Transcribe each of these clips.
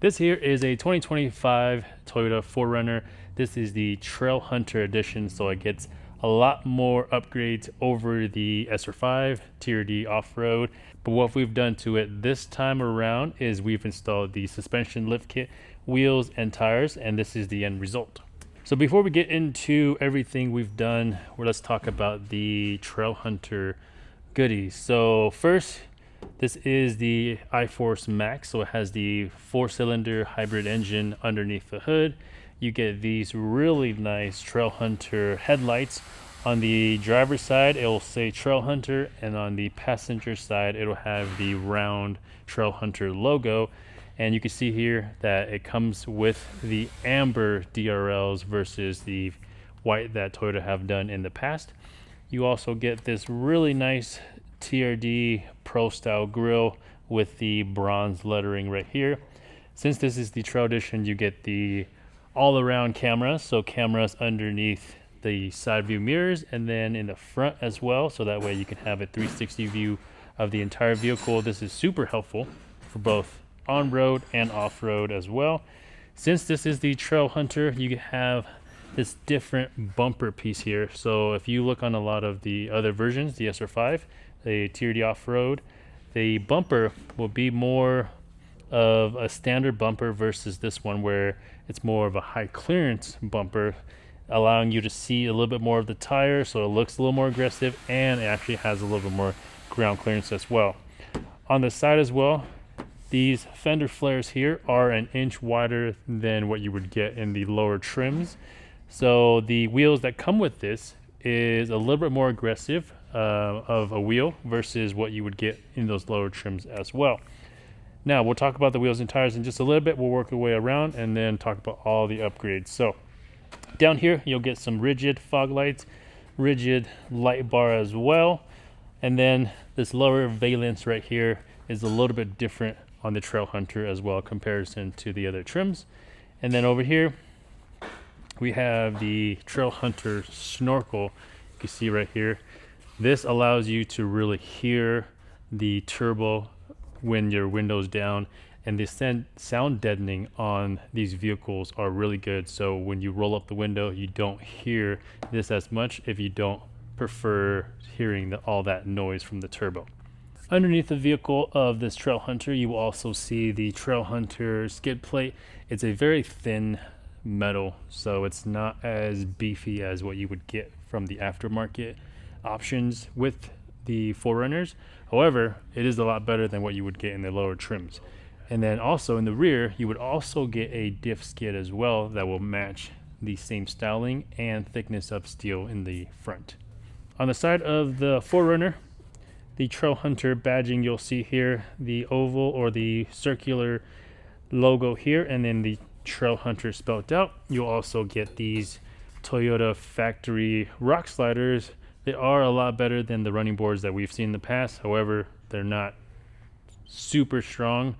This here is a 2025 Toyota 4Runner. This is the Trailhunter edition, so it gets a lot more upgrades over the SR5 TRD Off-Road. But what we've done to it this time around is we've installed the suspension lift kit, wheels, and tires, and this is the end result. So before we get into everything we've done, let's talk about the Trailhunter goodies. So first, this is the iForce Max, so it has the 4-cylinder hybrid engine underneath the hood. You get these really nice Trailhunter headlights. On the driver's side, it will say Trailhunter, and on the passenger side, it'll have the round Trailhunter logo. And you can see here that it comes with the amber DRLs versus the white that Toyota have done in the past. You also get this really nice TRD Pro style grille with the bronze lettering right here. Since this is the Trail Edition, you get the all-around cameras, so cameras underneath the side view mirrors and then in the front as well, so that way you can have a 360 view of the entire vehicle. This is super helpful for both on-road and off-road as well. Since this is the Trailhunter, you have this different bumper piece here. So if you look on a lot of the other versions, the SR5, the TRD Off-Road, the bumper will be more of a standard bumper versus this one where it's more of a high clearance bumper, allowing you to see a little bit more of the tire, so it looks a little more aggressive, and it actually has a little bit more ground clearance as well. On the side as well, these fender flares here are an inch wider than what you would get in the lower trims. So the wheels that come with this is a little bit more aggressive of a wheel versus what you would get in those lower trims as well. Now we'll talk about the wheels and tires in just a little bit. We'll work our way around and then talk about all the upgrades. So down here you'll get some rigid fog lights, rigid light bar as well, and then this lower valence right here is a little bit different on the Trailhunter as well, comparison to the other trims. And then over here we have the Trailhunter snorkel. You can see right here, this allows you to really hear the turbo when your window's down, and the sound deadening on these vehicles are really good. So when you roll up the window, you don't hear this as much if you don't prefer hearing all that noise from the turbo. Underneath the vehicle of this Trailhunter, you will also see the Trailhunter skid plate. It's a very thin metal, so it's not as beefy as what you would get from the aftermarket options with the 4Runners. However, it is a lot better than what you would get in the lower trims. And then also in the rear, you would also get a diff skid as well that will match the same styling and thickness of steel in the front. On the side of the 4Runner, the Trailhunter badging, you'll see here the oval or the circular logo here, and then the Trailhunter spelled out. You'll also get these Toyota factory rock sliders. They are a lot better than the running boards that we've seen in the past. However, they're not super strong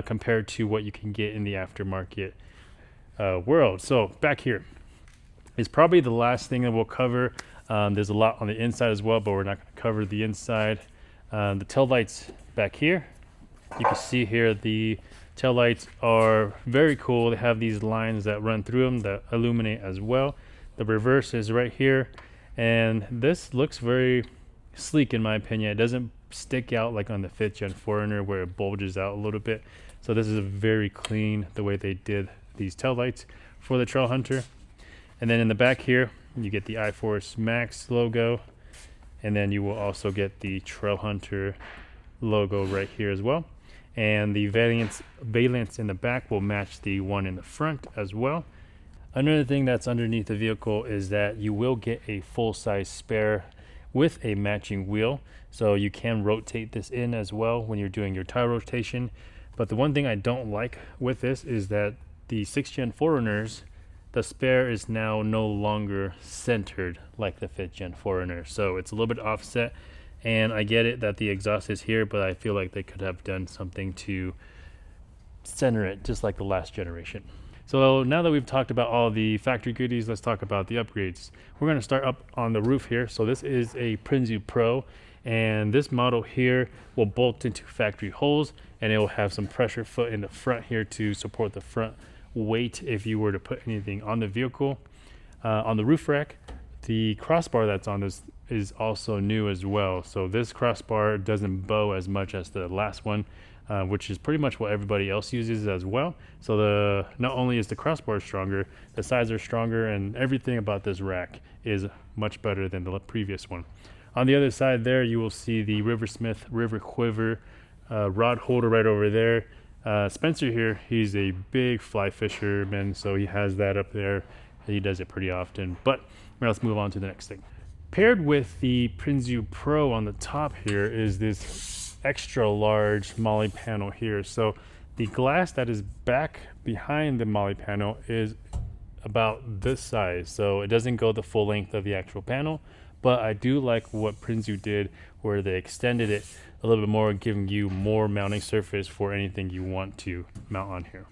compared to what you can get in the aftermarket world. So back here is probably the last thing that we'll cover. There's a lot on the inside as well, but we're not going to cover the inside. The tail lights back here, you can see here the tail lights are very cool. They have these lines that run through them that illuminate as well. The reverse is right here, and this looks very sleek in my opinion. It doesn't stick out like on the 5th Gen 4Runner where it bulges out a little bit. So this is very clean the way they did these tail lights for the Trailhunter. And then in the back here, you get the iForce Max logo, and then you will also get the Trailhunter logo right here as well. And the valence in the back will match the one in the front as well. Another thing that's underneath the vehicle is that you will get a full-size spare with a matching wheel, so you can rotate this in as well when you're doing your tire rotation. But the one thing I don't like with this is that the 6th Gen 4Runners, the spare is now no longer centered like the 5th Gen 4Runner, so it's a little bit offset. And I get it that the exhaust is here, but I feel like they could have done something to center it just like the last generation. So now that we've talked about all the factory goodies, let's talk about the upgrades. We're going to start up on the roof here. So this is a Prinzu Pro. And this model here will bolt into factory holes, and it will have some pressure foot in the front here to support the front weight if you were to put anything on the vehicle. On the roof rack, the crossbar that's on this is also new as well. So this crossbar doesn't bow as much as the last one, which is pretty much what everybody else uses as well. So not only is the crossbar stronger, the sides are stronger, and everything about this rack is much better than the previous one. On the other side there, you will see the Riversmith River Quiver rod holder right over there. Spencer here, he's a big fly fisherman, so he has that up there. He does it pretty often. But let's move on to the next thing. Paired with the Prinsu Pro on the top here is this extra large MOLLE panel here. So the glass that is back behind the MOLLE panel is about this size. So it doesn't go the full length of the actual panel, but I do like what Prinsu did where they extended it a little bit more, giving you more mounting surface for anything you want to mount on here.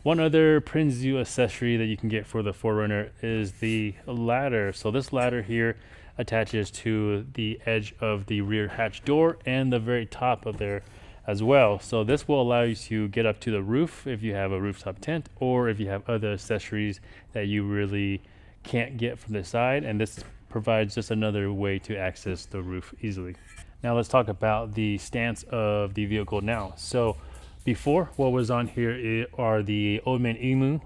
One other Prinsu accessory that you can get for the 4Runner is the ladder. So this ladder here attaches to the edge of the rear hatch door and the very top of there as well. So this will allow you to get up to the roof if you have a rooftop tent, or if you have other accessories that you really can't get from the side, and this provides just another way to access the roof easily. Now let's talk about the stance of the vehicle now. So before, what was on here are the Old Man Emu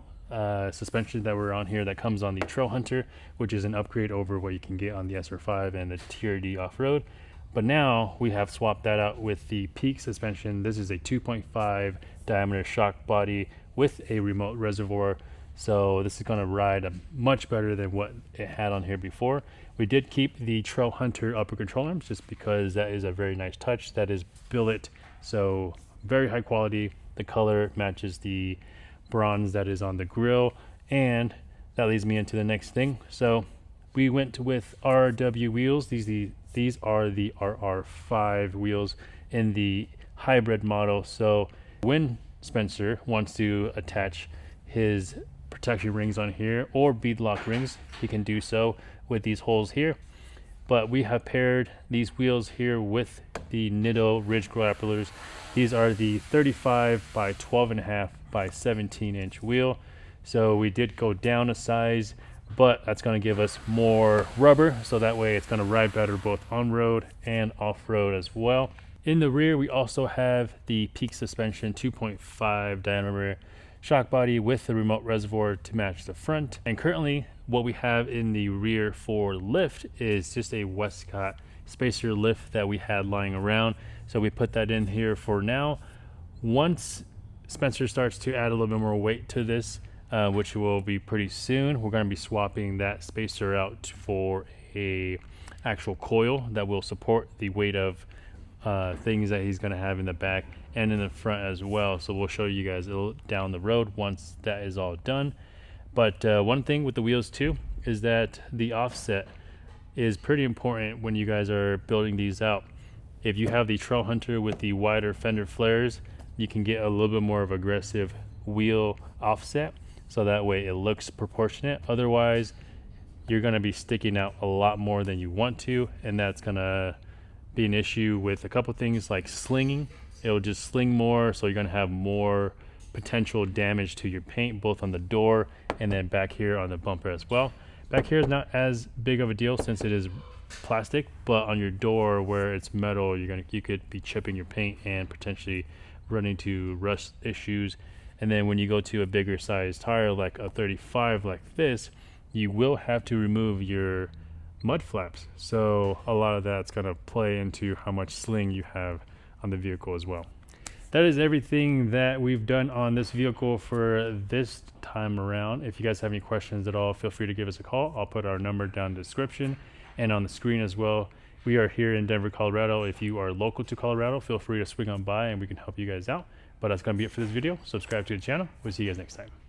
suspension that were on here that comes on the Trailhunter, which is an upgrade over what you can get on the SR5 and the TRD Off-Road. But now we have swapped that out with the Peak suspension. This is a 2.5 diameter shock body with a remote reservoir. So this is going to ride much better than what it had on here before. We did keep the Trailhunter upper control arms just because that is a very nice touch. That is billet, so very high quality. The color matches the bronze that is on the grill, and that leads me into the next thing. So we went with RW wheels. These are the RR5 wheels in the hybrid model. So when Spencer wants to attach his protection rings on here or bead lock rings, he can do so with these holes here. But we have paired these wheels here with the Nitto ridge grapplers. These are the 35 by 12.5 by 17 inch wheel. So we did go down a size, but that's going to give us more rubber, so that way it's going to ride better both on road and off road as well. In the rear, we also have the Peak suspension 2.5 diameter shock body with the remote reservoir to match the front. And currently what we have in the rear for lift is just a Westcott spacer lift that we had lying around. So we put that in here for now. Once Spencer starts to add a little bit more weight to this, which will be pretty soon, we're going to be swapping that spacer out for a actual coil that will support the weight of things that he's going to have in the back and in the front as well. So we'll show you guys down the road once that is all done. But one thing with the wheels too is that the offset is pretty important when you guys are building these out. If you have the Trailhunter with the wider fender flares, you can get a little bit more of aggressive wheel offset, so that way it looks proportionate. Otherwise, you're going to be sticking out a lot more than you want to, and that's going to be an issue with a couple things like slinging. It'll just sling more, so you're going to have more potential damage to your paint, both on the door and then back here on the bumper as well. Back here is not as big of a deal since it is plastic, but on your door where it's metal, you could be chipping your paint and potentially run into rust issues. And then when you go to a bigger size tire like a 35 like this, you will have to remove your mud flaps. So a lot of that's going to play into how much sling you have on the vehicle as well. That is everything that we've done on this vehicle for this time around. If you guys have any questions at all, feel free to give us a call. I'll put our number down in the description and on the screen as well. We are here in Denver, Colorado. If you are local to Colorado, feel free to swing on by and we can help you guys out. But that's going to be it for this video. Subscribe to the channel. We'll see you guys next time.